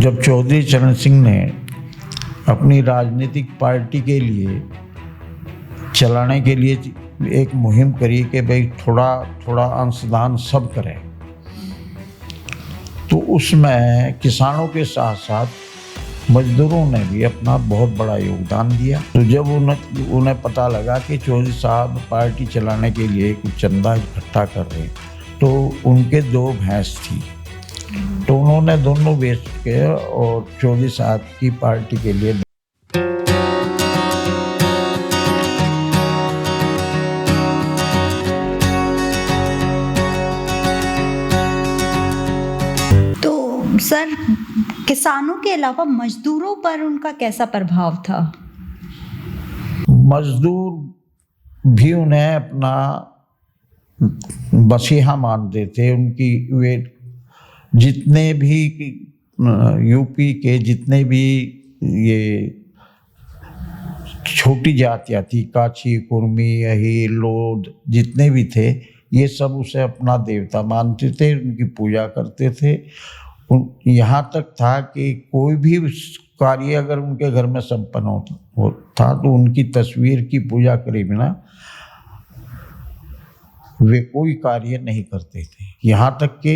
जब चौधरी चरण सिंह ने अपनी राजनीतिक पार्टी के लिए चलाने के लिए एक मुहिम करी कि भाई थोड़ा थोड़ा अंशदान सब करें, तो उसमें किसानों के साथ साथ मजदूरों ने भी अपना बहुत बड़ा योगदान दिया। तो जब उन्हें पता लगा कि चौधरी साहब पार्टी चलाने के लिए कुछ चंदा इकट्ठा कर रहे, तो उनके 2 भैंस थी, तो उन्होंने दोनों बेच के और चौधरी साहब की पार्टी के लिए सर, किसानों के अलावा मजदूरों पर उनका कैसा प्रभाव था? मजदूर भी उन्हें अपना मसीहा मानते थे। उनकी वे जितने भी यूपी के जितने भी ये छोटी जातियाँ थी, काची, कुर्मी, अहीर, लोध, जितने भी थे, ये सब उसे अपना देवता मानते थे, उनकी पूजा करते थे। यहाँ तक था कि कोई भी कार्य अगर उनके घर में संपन्न होता तो उनकी तस्वीर की पूजा करे बिना वे कोई कार्य नहीं करते थे। यहाँ तक कि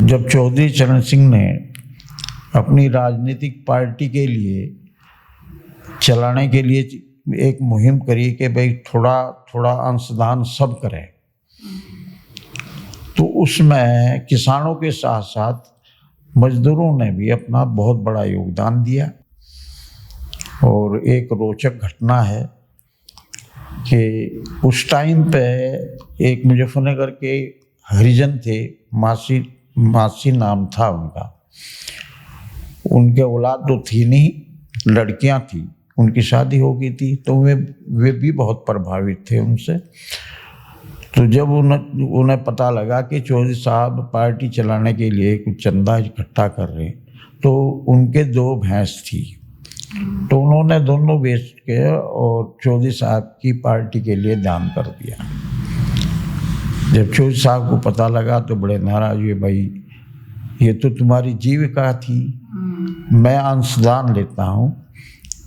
जब चौधरी चरण सिंह ने अपनी राजनीतिक पार्टी के लिए चलाने के लिए एक मुहिम करी कि भाई थोड़ा थोड़ा अंशदान सब करें, तो उसमें किसानों के साथ साथ मजदूरों ने भी अपना बहुत बड़ा योगदान दिया। और एक रोचक घटना है कि उस टाइम पे एक मुजफ्फरनगर के हरिजन थे, मासी नाम था उनका। उनके औलाद तो थी नहीं, लड़कियां थी, उनकी शादी हो गई थी, तो वे भी बहुत प्रभावित थे उनसे। तो जब उन्हें पता लगा कि चौधरी साहब पार्टी चलाने के लिए कुछ चंदा इकट्ठा कर रहे, तो उनके 2 भैंस थी, तो उन्होंने दोनों बेच के और चौधरी साहब की पार्टी के लिए दान कर दिया। जब चौधरी साहब को पता लगा तो बड़े नाराज हुए, भाई ये तो तुम्हारी जीविका थी, मैं अंशदान लेता हूँ,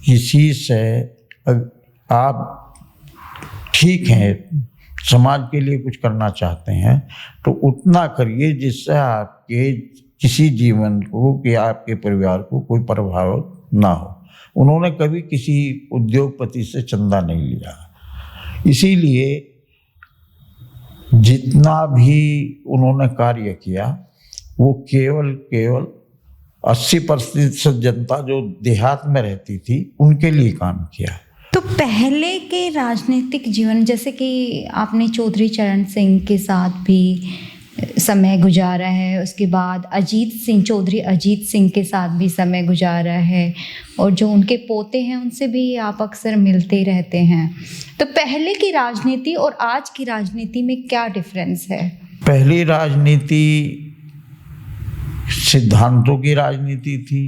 किसी से आप ठीक हैं, समाज के लिए कुछ करना चाहते हैं तो उतना करिए जिससे आपके किसी जीवन को कि आपके परिवार को कोई प्रभाव ना हो। उन्होंने कभी किसी उद्योगपति से चंदा नहीं लिया। इसीलिए जितना भी उन्होंने कार्य किया वो केवल 80% जनता जो देहात में रहती थी उनके लिए काम किया। तो पहले के राजनीतिक जीवन, जैसे कि आपने चौधरी चरण सिंह के साथ भी समय गुजारा है, उसके बाद चौधरी अजीत सिंह के साथ भी समय गुजारा है, और जो उनके पोते हैं उनसे भी आप अक्सर मिलते रहते हैं, तो पहले की राजनीति और आज की राजनीति में क्या डिफरेंस है? पहली राजनीति सिद्धांतों की राजनीति थी।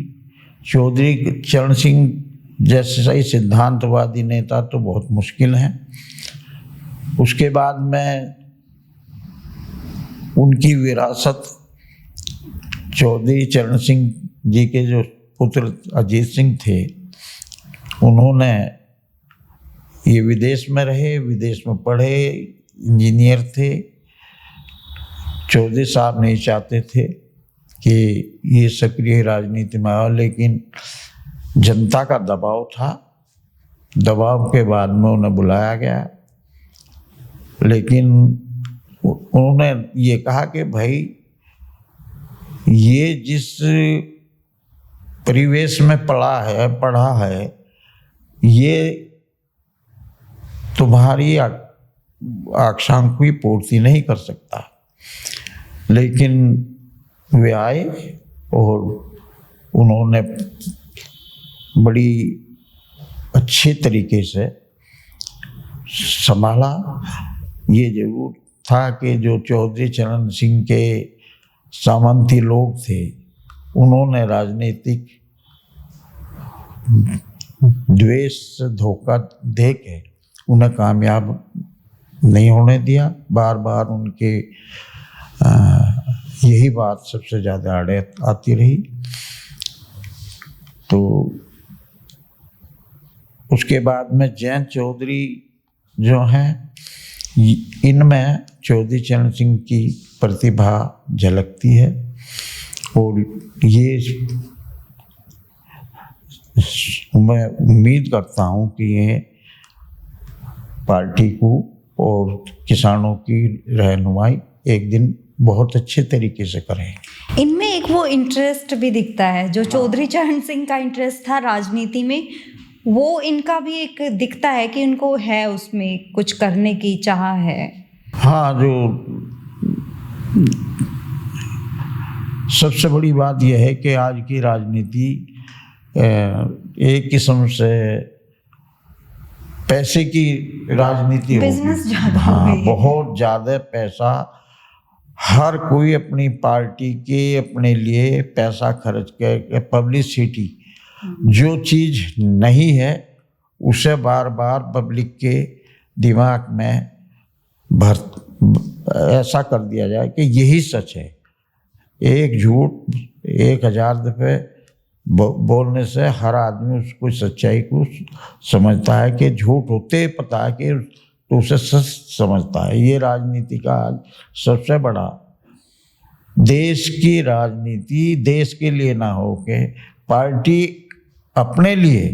चौधरी चरण सिंह जैसे सही सिद्धांतवादी नेता तो बहुत मुश्किल है। उसके बाद में उनकी विरासत चौधरी चरण सिंह जी के जो पुत्र अजीत सिंह थे, उन्होंने ये विदेश में रहे, विदेश में पढ़े, इंजीनियर थे। चौधरी साहब नहीं चाहते थे कि ये सक्रिय राजनीति में आओ, लेकिन जनता का दबाव था। दबाव के बाद में उन्हें बुलाया गया, लेकिन उन्होंने ये कहा कि भाई ये जिस परिवेश में पढ़ा है ये तुम्हारी आकांक्षा की पूर्ति नहीं कर सकता। लेकिन वे आए और उन्होंने बड़ी अच्छे तरीके से संभाला। ये जरूर था कि जो चौधरी चरण सिंह के सामंती लोग थे, उन्होंने राजनीतिक द्वेष से धोखा दे के उन्हें कामयाब नहीं होने दिया। बार बार उनके यही बात सबसे ज़्यादा आड़े आती रही। तो उसके बाद में जयंत चौधरी जो हैं, इनमें चौधरी चरण सिंह की प्रतिभा झलकती है और ये मैं उम्मीद करता हूँ कि ये पार्टी को और किसानों की रहनुमाई एक दिन बहुत अच्छे तरीके से करें। इनमें एक वो इंटरेस्ट भी दिखता है जो चौधरी चरण सिंह का इंटरेस्ट था राजनीति में, वो इनका भी एक दिखता है कि उनको है उसमें कुछ करने की चाह है। हाँ, जो सबसे बड़ी बात यह है कि आज की राजनीति एक किस्म से पैसे की राजनीति हो गई। बिजनेस ज़्यादा हो हाँ, गई है। बहुत ज़्यादा पैसा, हर कोई अपनी पार्टी के अपने लिए पैसा खर्च कर पब्लिसिटी, जो चीज़ नहीं है उसे बार बार पब्लिक के दिमाग में ऐसा कर दिया जाए कि यही सच है। एक झूठ 1000 दफ़े बोलने से हर आदमी उसको सच्चाई को समझता है कि झूठ होते पता है कि तो उसे सच समझता है। ये राजनीति का आज सबसे बड़ा, देश की राजनीति देश के लिए ना हो के पार्टी अपने लिए,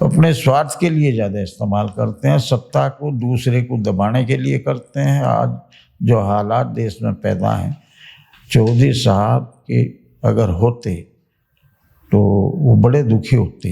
अपने स्वार्थ के लिए ज़्यादा इस्तेमाल करते हैं, सत्ता को दूसरे को दबाने के लिए करते हैं। आज जो हालात देश में पैदा हैं, चौधरी साहब के अगर होते तो वो बड़े दुखी होते।